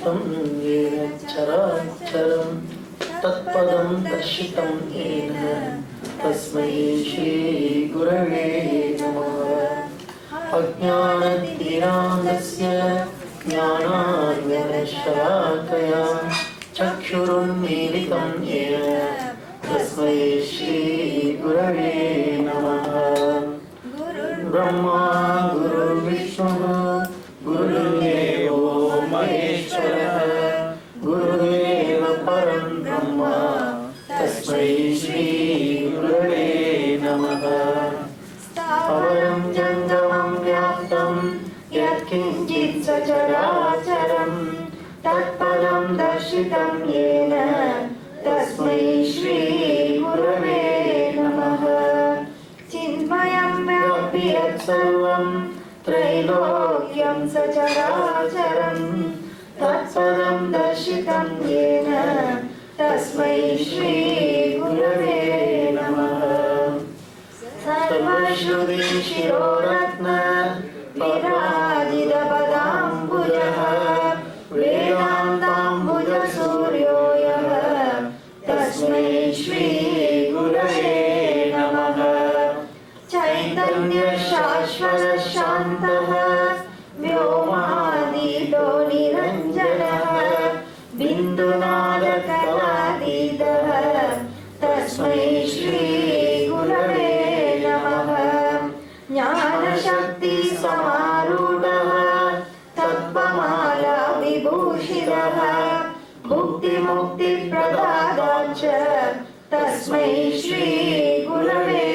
दृष्टं येन चराचरं तत्पदं दर्शितं येन तस्मै श्रीगुरवे नमः। अज्ञानतिरान्धस्य ज्ञानाञ्जनशलाकया चक्षुरुन्मीलितं येन तस्मै श्रीगुरवे नमः। ब्रह्मा गुरुर्विष्णुः गुरुर्देवो महेश्वरः गुरुदेव परं ब्रह्म तस्मै श्रीगुरवे नमः। स्थावरं जङ्गमं व्याप्तं यत्किञ्चित् सचराचरं तत्पदं दर्शितं येन तस्मै श्रीगुरवे नमः। चिन्मयं व्याप्य यत्सर्वं त्रैलोक्यं सचराचरं तत्पदं दर्शितं येन तस्मै श्रीगुरवे नमः। सर्वश्रुतिशिरोरत्न विराजितपदाम्बुजः वेदान्ताम्बुजसूर्यो यः तस्मै श्रीगुरवे नमः। चैतन्यशाश्वतशान्तः व्योमातीतो निरञ्जनः बिन्दुनादकलातीतः तस्मै श्रीगुरवे नमः। ज्ञानशक्तिसमारूढः तत्त्वमाला विभूषितः भुक्तिमुक्तिप्रदाताच्च तस्मै श्रीगुरवे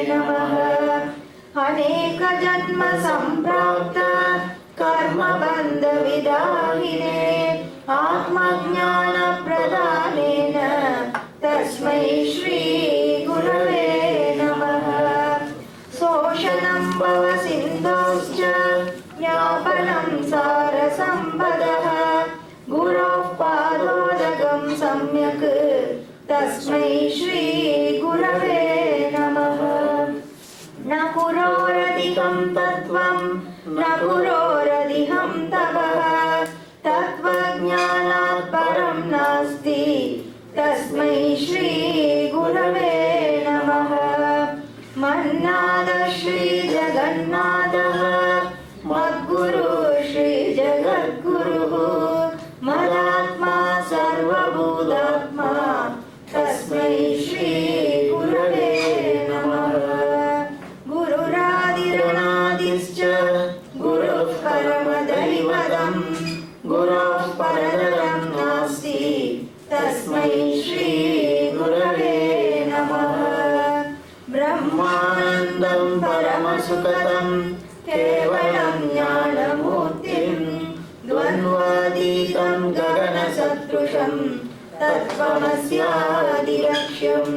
नमः। अनेकजन्म सम्प्राप्त कर्मबन्धविदाहिने आत्मज्ञानप्रदानेन तस्मै श्रीगुरवे नमः। शोषणं भवसिन्धोश्च ज्ञापनं सारसम्पदः गुरोः पादोदकं सम्यक् तस्मै श्रीगुरवे नमः। न पुरोरधिकं तत्त्वं न पुरोरधिकं तपः तत्त्वज्ञानात् परं नास्ति तस्मै श्रीगुरवे नमः। मन्नाथ श्रीजगन्नाथः मद्गुरुः श्रीजगद्गुरुः मदात्मा सर्वभूतात्मा तस्मै श्रीगुरवे नमः। गुरुरादिरनादिश्च गुरुः परमदैवतं गुरोः परतरं नास्ति तस्मै श्रीगुरवे नमः। ब्रह्मानन्दं परमसुखदं केवलं ज्ञानमूर्तिं द्वन्द्वातीतं गगनसदृशं तत्त्वमस्यादिलक्ष्यम्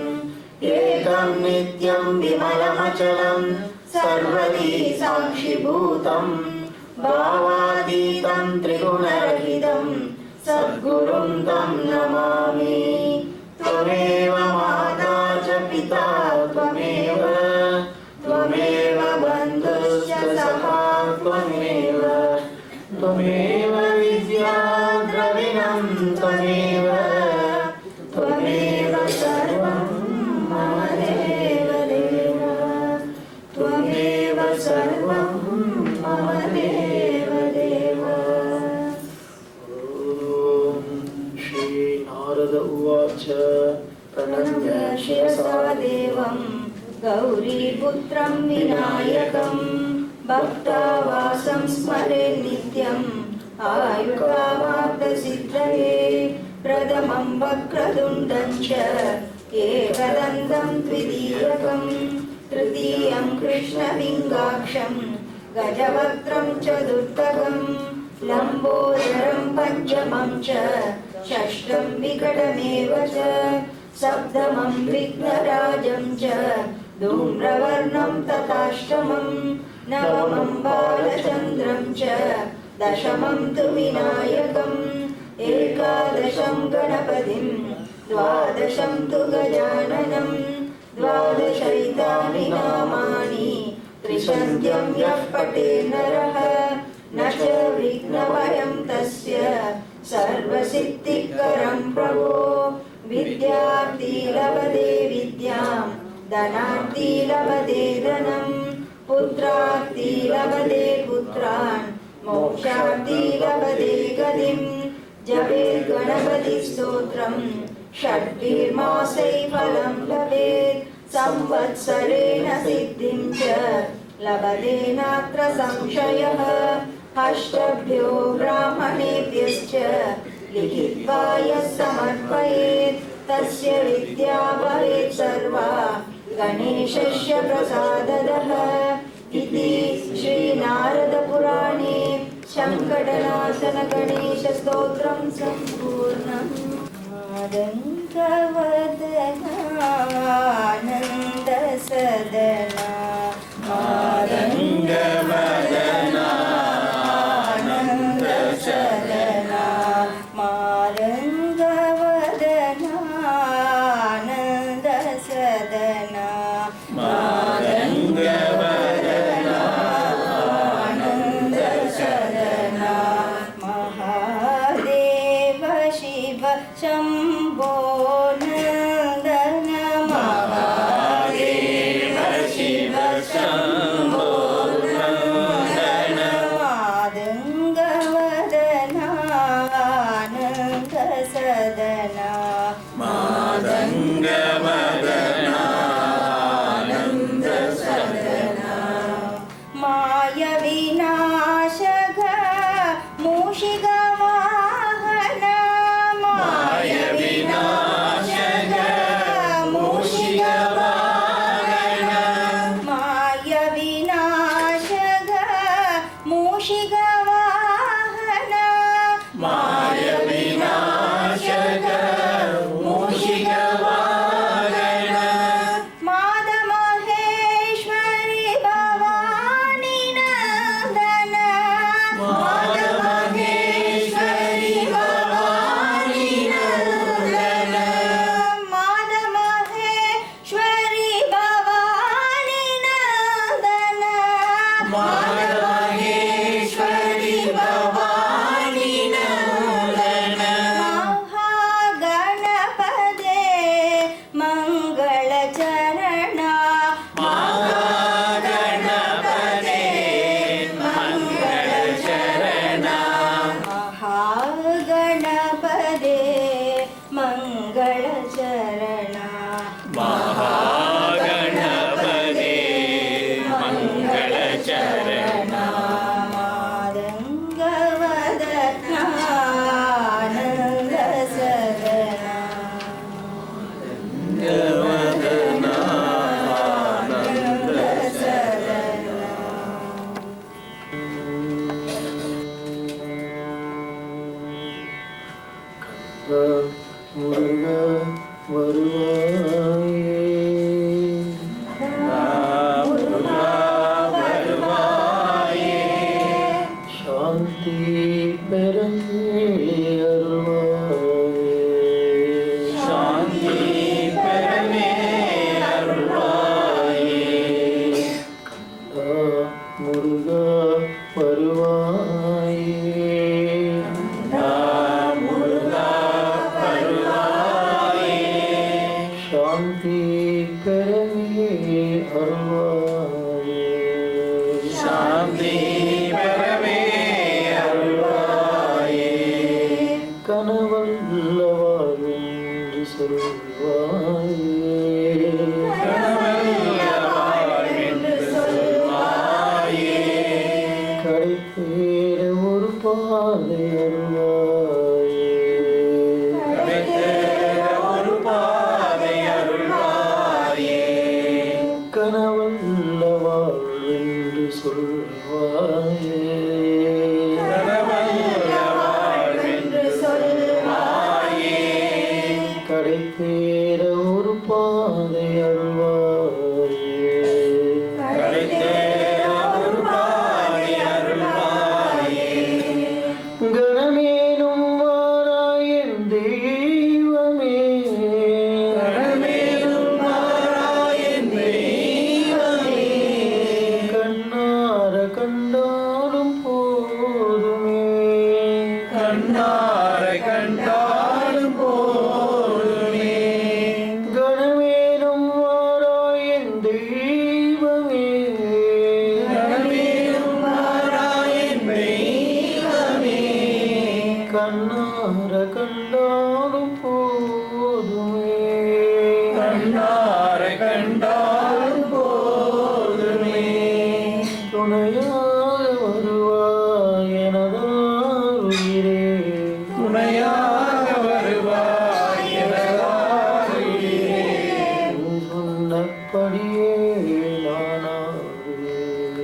एकं नित्यं विमलमचलं सर्वदी साक्षिभूतं भावातीतं त्रिगुणरहितं सद्गुरुं तं नमामि। त्वमेव माता च पिता त्वमेव त्वमेव बन्धुश्च सखा त्वमेव त्वमेव विद्या द्रविणं त्वमेव त्वमेव सर्वं मम देवदेव त्वमेव सर्वं मम देवदेव। श्री नारद उवाच प्रणम्य शिरसा देवं गौरीपुत्रं विनायकं भक्तावासं स्मरे नित्यम् आयुर्कामार्थसिद्धये प्रथमं वक्रतुण्डं च एकदन्तं द्वितीयकं तृतीयं कृष्णलिङ्गाक्षं गजवक्त्रं चतुर्थकं लम्बोदरं पञ्चमं च षष्ठं विकटमेव च सप्तमं विघ्नराजं च धूम्रवर्णं तथाष्टमं नवमं बालचन्द्रं च दशमं तु विनायकम् एकादशं गणपतिं द्वादशं तु गजाननं द्वादशैतानि नामानि त्रिशन्त्यं यः पठेत् नरः न च विघ्नभयं तस्य सर्वसिद्धिकरं प्रभो विद्यार्थी लभते विद्यां धनार्थी लभते धनं पुत्रार्थी लभते पुत्रान् मोक्षार्थी लभते गतिं जपेत् गणपतिस्तोत्रं षड्भिर्मासै फलं लभेत् संवत्सरेण सिद्धिं च लभते नात्र संशयः अष्टभ्यो ब्राह्मणेभ्यश्च लिखित्वा यः समर्पयेत् तस्य विद्या भवेत् सर्वा गणेशस्य प्रसादतः इति श्रीनारदपुराणे शङ्कटनाशन गणेशस्तोत्रं सम्पूर्णम् आनन्दवदनानन्दसदना आनन्दवदनानन्दसदना मारङ्गवदनानन्दसदना मारङ्गवदनानन्दसदना महादेव शिव शम्भो नन्दन महादेव शिव शम्भो नन्दन मादङ्गवदनानन्दसदना मादङ्गवदनानन्दसदना मायविनाशक मूषिकवाहन मायविनाशक मूषिकवाहन मायविनाशक मूषिकवाहन मायविनाशक मूषिकवाहन मादमहेश्वरि भवानी नन्दन मादमहेश्वरि भवानी नन्दन मादमहेश्वरि भवानी नन्दन मादमहेश्वरि भवानी नन्दन महागणपते मङ्गलचरण महागणपते मङ्गलचरण महागणपते मङ्गलचरण महागणपते मङ्गलचरण मादङ्गवदनानन्दसदना முருக வருவாயே சாந்தி பெறமே அருள்வாயே சாந்தி பெறமே அருள்வாயே முருக வருவாயே शांति करमे अरुள்வாயே शांति करमे अरुள்வாயே கனவல்லவாழ்வென்று சொல்வாயே கனவல்லவாழ்வென்று சொல்வாயே கடைத்தேற ஒரு பாதை அருள்வாயே கனவல்ல வாழ்வென்று சொல்வாயே கடைத்தேற ஒரு பாதை அருள்வாயே கணமேனும் வாராய் என் தெய்வமே கண்ணார கண்டாலும் போதுமே கண்ணார கண்ணார கண்டாலும் போதுமே கண்ணார கண்டாலும் போதுமே துணையாக வருவாய் எனதார் உயிரே துணையாக வருவாய் எனதார் உயிரே நீ சொன்னபடியே நானாடுவேன்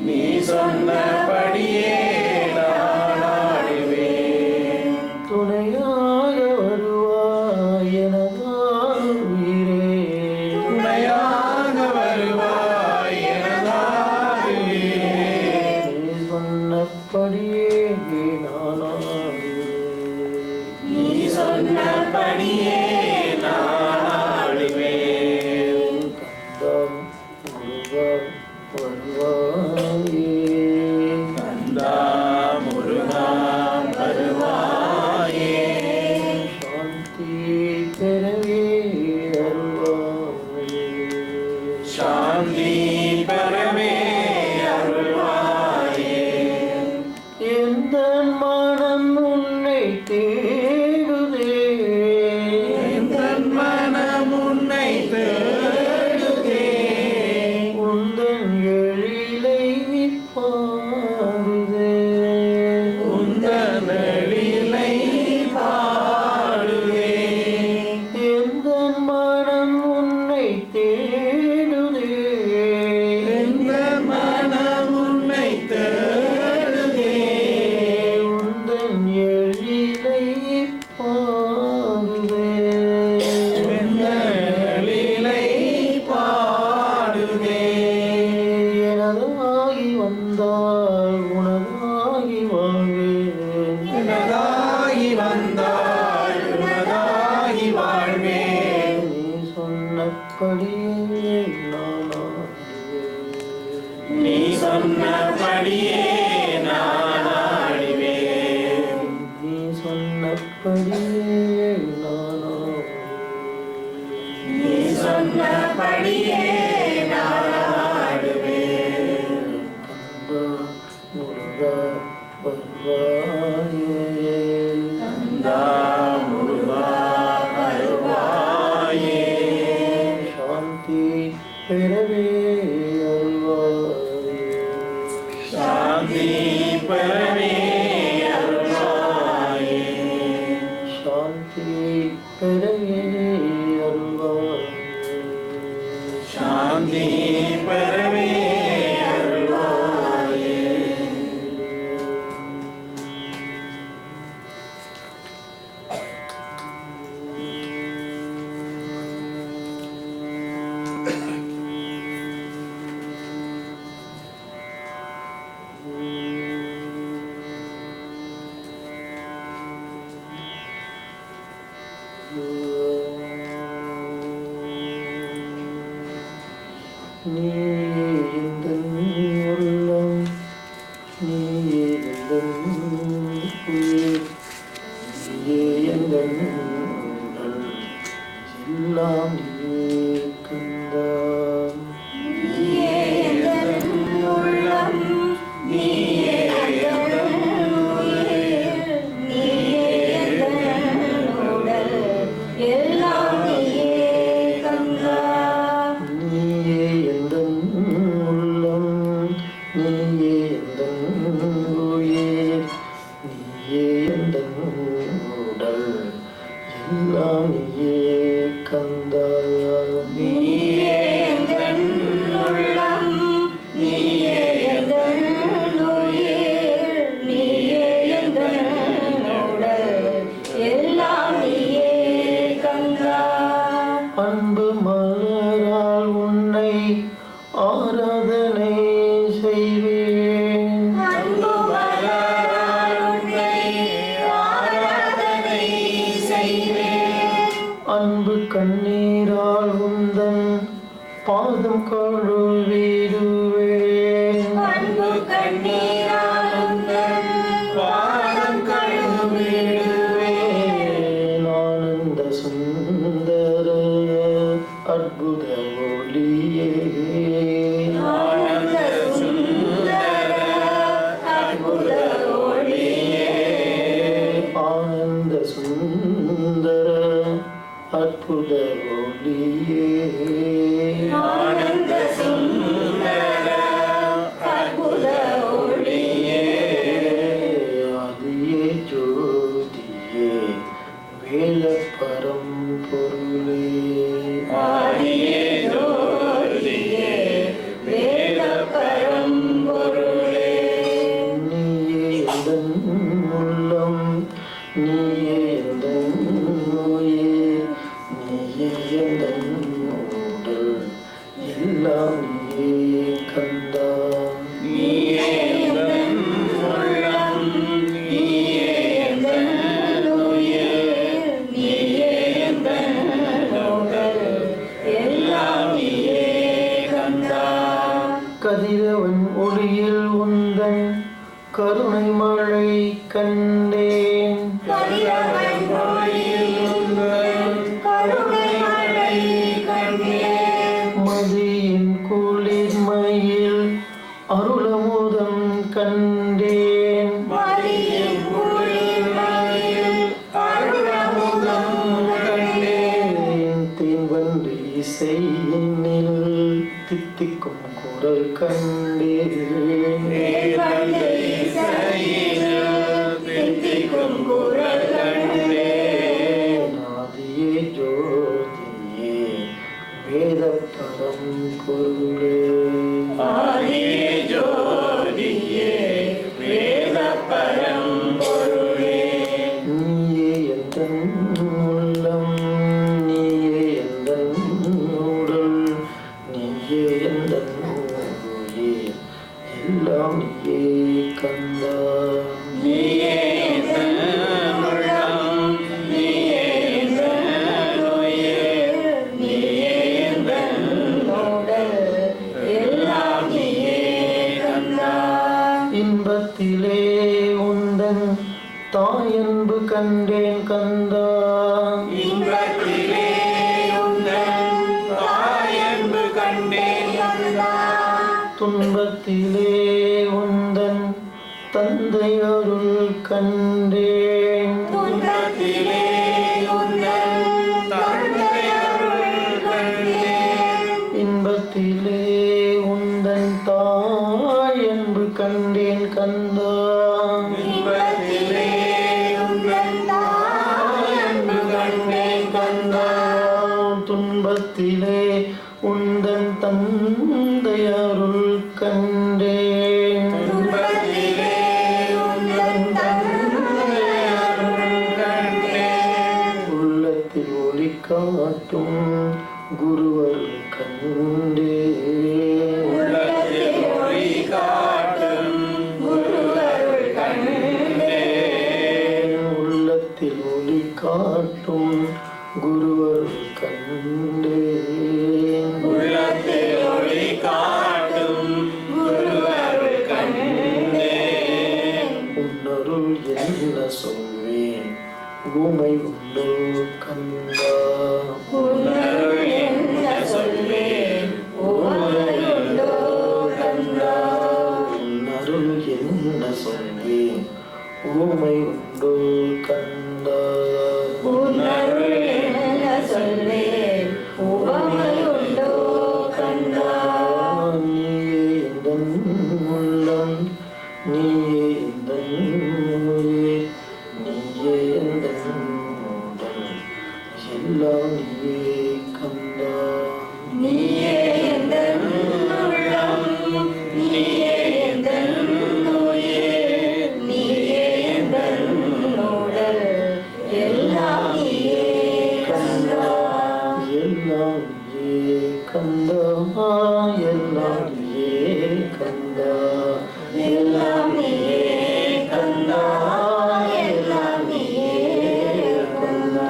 நீ சொன்னபடியே நான் ஆடுவேன் துணையாக வருவாய் எனதார் உயிரே துணையாக வருவாய் எனதார் உயிரே நீ சொன்னபடியே நானாடுவேன் நீ சொன்னபடியே நான் ஆடுவேன் கந்தா முருகா வருவாயே சாந்தி பெறவே அருள்வாயே எந்த மனம் உன்னை தேடுதே எந்தன் மனம் உன்னை தேடுதே உந்தன் எழிலை பாடுதே உந்தன் எழிலை பாடுதே எந்த மனம் உன்னை தேடுதே எந்தன் மனம் உன்னை தேடுதே உந்தன் எழிலை பாடுதே எழிலை பாடுதே எனதாகி வந்தால் உனதாகி வாழ்வேன் எனதாகி வந்தாய் உனதாகி வாழ்வேன் நீ சொன்னபடியே நானாடுவேன் நீ சொன்னபடியே நான் ஆடுவேன் நீ சொன்னபடியே நானாடுவேன் நீ சொன்னபடியே நான் ஆடுவேன் கந்தா முருகா வருவாயே கந்தா முருகா வருவாயே சாந்தி பெறவே அருள்வாயே சாந்தி பெறவே அருள்வாயே சாந்தி பெறவே அருள்வாயே சாந்தி பெறவே அருள்வாயே நீ எந்தன் உள்ளம் நீ எந்தன் உயிர் நீயே எந்தன் உடல் எல்லாம் நீயே கந்தா நீயே எந்தன் உள்ளம் நீயே எந்தன் உயிர் நீயே எந்தன் உடல் எல்லாம் நீயே கந்தா நீயே எந்தன் உள்ளம் நீயே எந்தன் உயிர் நீயே எந்தன் உடல் எல்லாம் நீயே கந்தா நீயே எந்தன் உள்ளம் நீயே எந்தன் உயிர் நீயே எந்தன் உடல் எல்லாம் நீயே கந்தா அன்பு மலரால் உன்னை ஆராதனை செய்வேன் அன்பு மலரால் உன்னை ஆராதனை செய்வேன் அன்பு கண்ணீரால் உந்தன் பாதம் கழுவிடுவேன் அன்பு கண்ணீரால் உந்தன் பாதம் கழுவிடுவேன் ஆனந்த சுந்தர அற்புத ஒளியே ஆனந்த சுந்தர அற்புத ஒளியே ஆனந்த சுந்தர அற்புத ஒளியே ஆனந்த சுந்தர அற்புத ஒளியே ஆதியே ஜோதியே வேத பரம்பொருளே ஆதியே ஜோதியே வேத பரம்பொருளே நீயே எந்தன் உள்ளம் நீயே எந்தன் உயிர் நீயே எந்தன் உடல் எல்லாம் நீயே கந்தா நீயே எந்தன் உள்ளம் நீயே எந்தன் உயிர் நீயே எந்தன் உடல் எல்லாம் நீயே கந்தா கதிரவன் ஒளியில் உந்தன் கருணை மழை கண்டேன் கதிரவன் ஒளியில் உந்தன் கருணை மழை கண்டேன் மதியின் குளிர்மையில் அருளமுதம் கண்டேன் மதியின் குளிர்மையில் அருளமுதம் கண்டேன் தேவன்று இசையினில் தித்திக்கும் குரல் கண்டேன் தேவந்த இசையினில் தித்திக்கும் குரல் கண்டேன் ஆதியே ஜோதியே வேத பரம்பொருளே ஆதியே ஜோதியே வேத பரம்பொருளே நீயே எந்தன் உள்ளம் நீயே எந்தன் உடல் நீயே எந்தன் உயிர் எல்லாம் நீயே கந்தா நீயே எந்தன் உள்ளம் நீயே எந்தன் உயிர் நீயே எந்தன் உடல் எல்லாம் நீயே கந்தா இன்பத்திலே உந்தன் தாயன்பு கண்டேன் கந்தா இன்பத்திலே உந்தன் தாயன்பு கண்டேன் கந்தா துன்பத்திலே உந்தன் தந்தை அருள் கண்டேன் துன்பத்திலே உந்தன் தந்தை அருள் கண்டேன் இன்பத்திலே உந்தன் தாயன்பு கண்டேன் கந்தா இன்பத்திலே உந்தன் தாயன்பு கண்டேன் கந்தா துன்பத்திலே உந்தன் தந்தை அருள் கண்டேன் துன்பத்திலே உந்தன் தந்தை அருள் கண்டேன் உள்ளத்தில் ஒளி காட்டும் குருவருள் கண்டேன் உள்ளத்தில் ஒளி காட்டும் குருவருள் கண்டேன் உள்ளத்தில் ஒளி காட்டும் குருவருள் கண்டேன் உள்ளத்தில் ஒளி காட்டும் குருவருள் கண்டேன் உன்னருள் என்ன சொல்வேன் ஊமை உண்டோ கந்தா உன்னருள் என்ன சொல்வேன் உமையுண்டோ கந்தா உன்னருள் என்ன சொல்வேன் ஊமை உண்டோ கந்தா உன்னருள் என்ன சொல்வேன் உமையுண்டோ கந்தா நீயே எந்தன் உள்ளம் நீயே எந்தன் உயிர் நீயே எந்தன் உடல் எல்லாம் நீயே கந்தா நீயே எந்தன் உள்ளம் நீயே எந்தன் உயிர் நீயே எந்தன் உடல் எல்லாம் நீயே கந்தா எல்லாம் நீயே கந்தா எல்லாம் நீயே கந்தா எல்லாம் நீயே கந்தா எல்லாம் நீயே கந்தா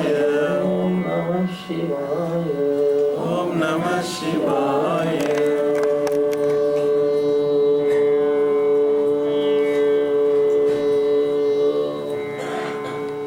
Om Namah Shivaya. Om Namah Shivaya.